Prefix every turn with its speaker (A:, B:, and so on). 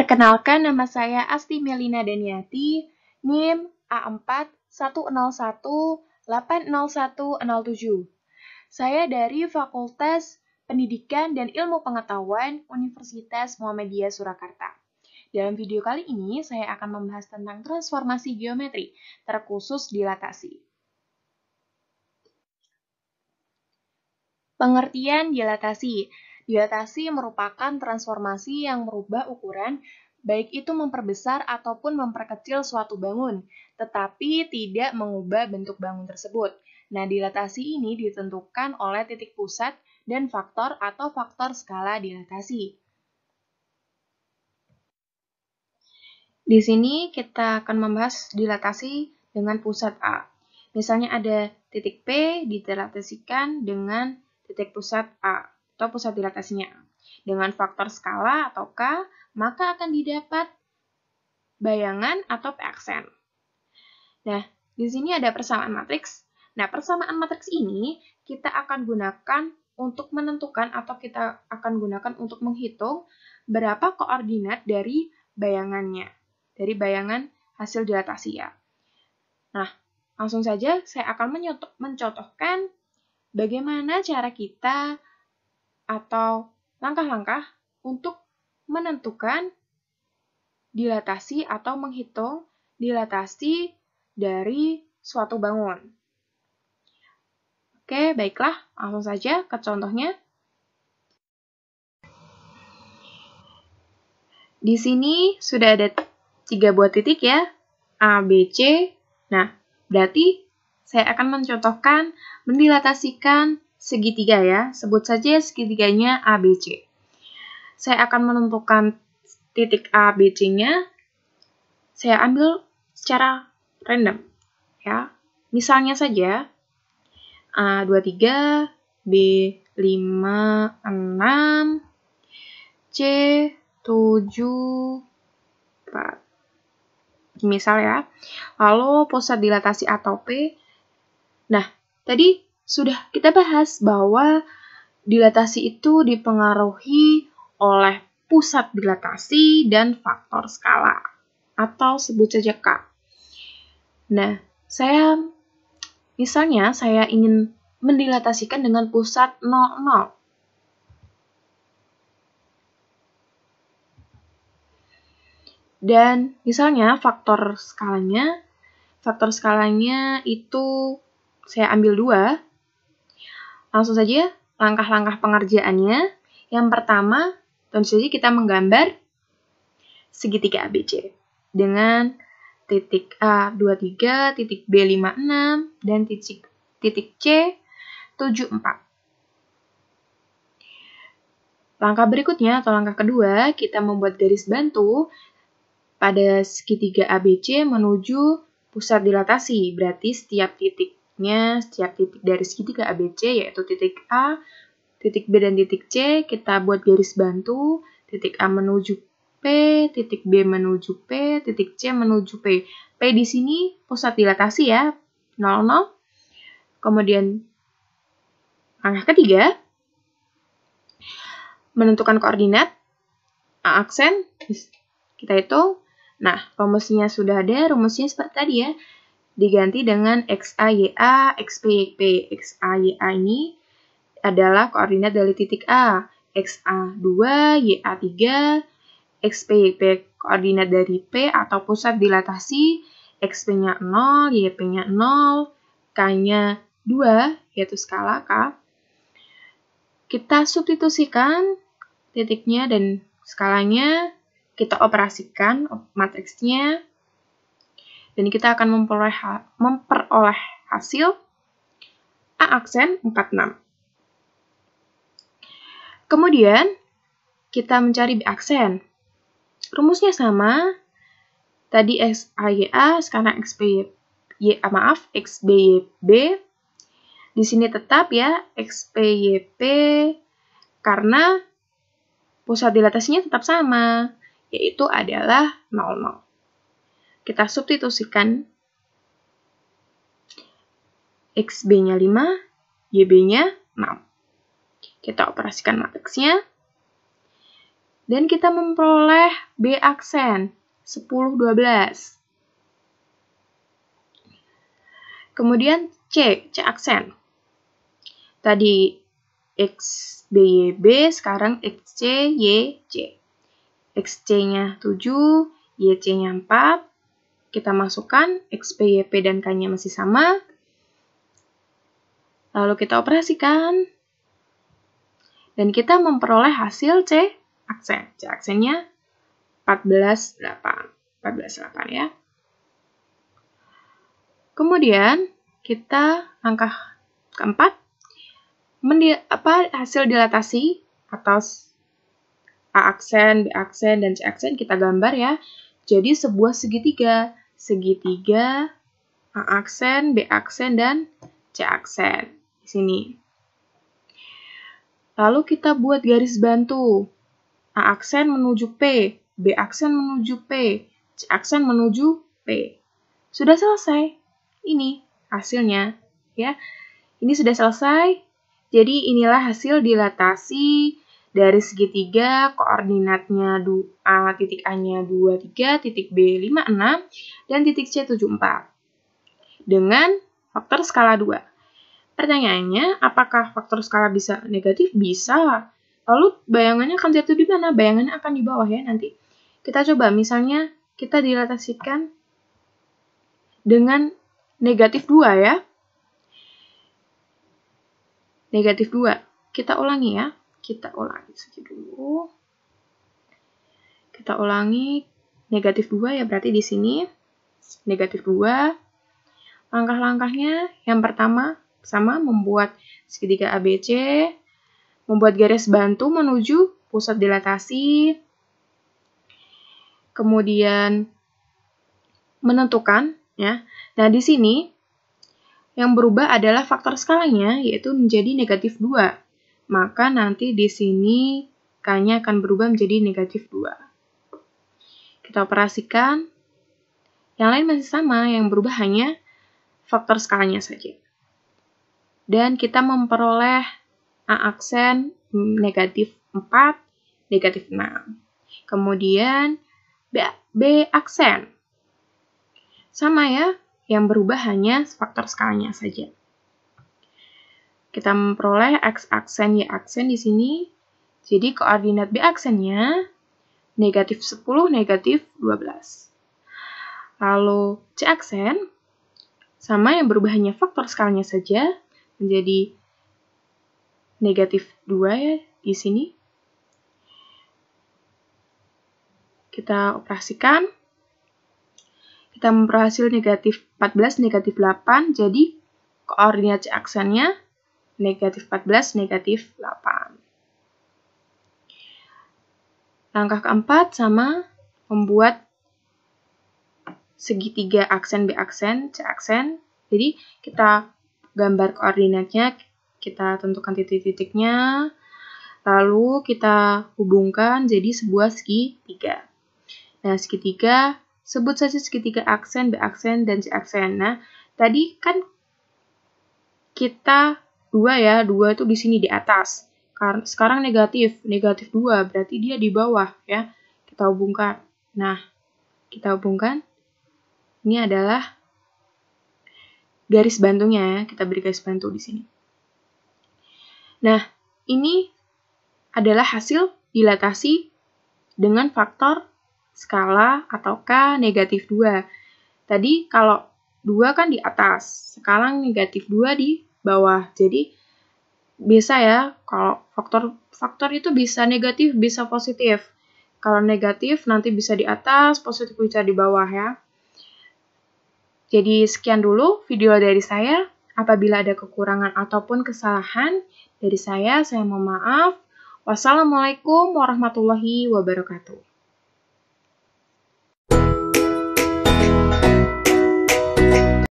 A: Perkenalkan, nama saya Asti Melina Daniati, NIM A410180107. Saya dari Fakultas Pendidikan dan Ilmu Pengetahuan Universitas Muhammadiyah Surakarta. Dalam video kali ini, saya akan membahas tentang transformasi geometri, terkhusus dilatasi. Pengertian dilatasi. Dilatasi merupakan transformasi yang merubah ukuran, baik itu memperbesar ataupun memperkecil suatu bangun, tetapi tidak mengubah bentuk bangun tersebut. Nah, dilatasi ini ditentukan oleh titik pusat dan faktor atau faktor skala dilatasi. Di sini kita akan membahas dilatasi dengan pusat A. Misalnya ada titik P dilatasikan dengan titik pusat A atau pusat dilatasinya A. Dengan faktor skala atau K, maka akan didapat bayangan atau P-aksen. Nah, di sini ada persamaan matriks. Nah, persamaan matriks ini kita akan gunakan untuk menentukan atau kita akan gunakan untuk menghitung berapa koordinat dari bayangannya, dari bayangan hasil dilatasi ya. Nah, langsung saja saya akan mencontohkan bagaimana cara kita atau langkah-langkah untuk menentukan dilatasi atau menghitung dilatasi dari suatu bangun. Oke, baiklah, langsung saja ke contohnya. Di sini sudah ada 3 buah titik ya, A, B, C. Nah, berarti saya akan mencontohkan mendilatasikan segitiga ya. Sebut saja segitiganya A, B, C. Saya akan menentukan titik A, B, C-nya. Saya ambil secara random ya. Misalnya saja A 23, B 56, C 7, 4. Misal ya. Lalu pusat dilatasi atau P. Nah, tadi sudah kita bahas bahwa dilatasi itu dipengaruhi oleh pusat dilatasi dan faktor skala atau sebut saja K. Nah, misalnya saya ingin mendilatasikan dengan pusat 00. Dan misalnya faktor skalanya itu saya ambil 2. Langsung saja langkah-langkah pengerjaannya. Yang pertama, tentu saja kita menggambar segitiga ABC dengan titik A 23, titik B 56, dan titik C 74. Langkah berikutnya atau langkah kedua, kita membuat garis bantu pada segitiga ABC menuju pusat dilatasi. Berarti setiap titik dari segitiga ABC, yaitu titik A, titik B, dan titik C, kita buat garis bantu, titik A menuju P, titik B menuju P, titik C menuju P. P di sini pusat dilatasi ya, 00. Kemudian langkah ketiga, menentukan koordinat, A aksen, kita hitung. Nah, rumusnya sudah ada, rumusnya seperti tadi ya, diganti dengan XA, YA, XP, YP. XA, YA ini adalah koordinat dari titik A, XA 2, YA 3, XP, YP koordinat dari P atau pusat dilatasi, XP-nya 0, YP-nya 0, K-nya 2, yaitu skala K. Kita substitusikan titiknya dan skalanya, kita operasikan matriksnya, dan kita akan memperoleh hasil A aksen 46. Kemudian, kita mencari B aksen. Rumusnya sama, tadi XAYA, sekarang XBYB. Di sini tetap ya, XPYP, karena pusat dilatasinya tetap sama, yaitu adalah 00. Kita substitusikan XB-nya 5, YB-nya 6. Kita operasikan matriksnya. Dan kita memperoleh B aksen, 10, 12. Kemudian C aksen. Tadi X, B, Y, B, sekarang X, C, Y, C. XC-nya 7, YC-nya 4. Kita masukkan X, P, Y, P, dan K-nya masih sama. Lalu kita operasikan. Dan kita memperoleh hasil C aksen. C aksennya 14, 8. 14, 8 ya. Kemudian kita langkah keempat. Hasil dilatasi atas A aksen, B aksen, dan C aksen kita gambar ya. Jadi sebuah segitiga. Segitiga A aksen, B aksen, dan C aksen. Di sini. Lalu kita buat garis bantu. A aksen menuju P, B aksen menuju P, C aksen menuju P. Sudah selesai. Ini hasilnya ya. Ini sudah selesai. Jadi inilah hasil dilatasi dari segitiga, koordinatnya A, titik A-nya 23, titik B 56, dan titik C 74. Dengan faktor skala 2. Pertanyaannya, apakah faktor skala bisa negatif? Bisa. Lalu bayangannya akan jatuh di mana? Bayangannya akan di bawah ya nanti. Kita coba misalnya kita dilatasikan dengan negatif 2 ya. Negatif 2. Kita ulangi ya. Kita ulangi saja dulu. Kita ulangi negatif 2 ya, berarti di sini negatif 2. Langkah-langkahnya yang pertama sama membuat segitiga ABC, membuat garis bantu menuju pusat dilatasi, kemudian menentukan ya. Nah, di sini yang berubah adalah faktor skalanya, yaitu menjadi negatif 2. Maka nanti di sini K-nya akan berubah menjadi negatif 2. Kita operasikan. Yang lain masih sama, yang berubah hanya faktor skalanya saja. Dan kita memperoleh A aksen negatif 4, negatif 6. Kemudian B aksen. Sama ya. Yang berubah hanya faktor skalanya saja. Kita memperoleh X aksen, Y aksen di sini. Jadi koordinat B aksennya negatif 10, negatif 12. Lalu C aksen, sama yang berubah hanya faktor skalanya saja, menjadi negatif 2 ya di sini. Kita operasikan. Kita memperoleh hasil negatif 14, negatif 8, jadi koordinat C aksennya negatif 14, negatif 8. Langkah keempat sama membuat segitiga aksen B aksen, C aksen. Jadi kita gambar koordinatnya, kita tentukan titik-titiknya, lalu kita hubungkan jadi sebuah segitiga. Nah, segitiga, sebut saja segitiga aksen, B aksen, dan C aksen. Nah, tadi kan kita 2 ya, 2 itu di sini di atas. Sekarang negatif 2, berarti dia di bawah ya. Kita hubungkan. Nah, kita hubungkan. Ini adalah garis bantunya ya, kita beri garis bantu di sini. Nah, ini adalah hasil dilatasi dengan faktor skala atau K negatif 2. Tadi kalau 2 kan di atas, sekarang negatif 2 di bawah. Jadi bisa ya, kalau faktor itu bisa negatif, bisa positif. Kalau negatif nanti bisa di atas, positif bisa di bawah ya. Jadi sekian dulu video dari saya. Apabila ada kekurangan ataupun kesalahan dari saya mohon maaf. Wassalamualaikum warahmatullahi wabarakatuh.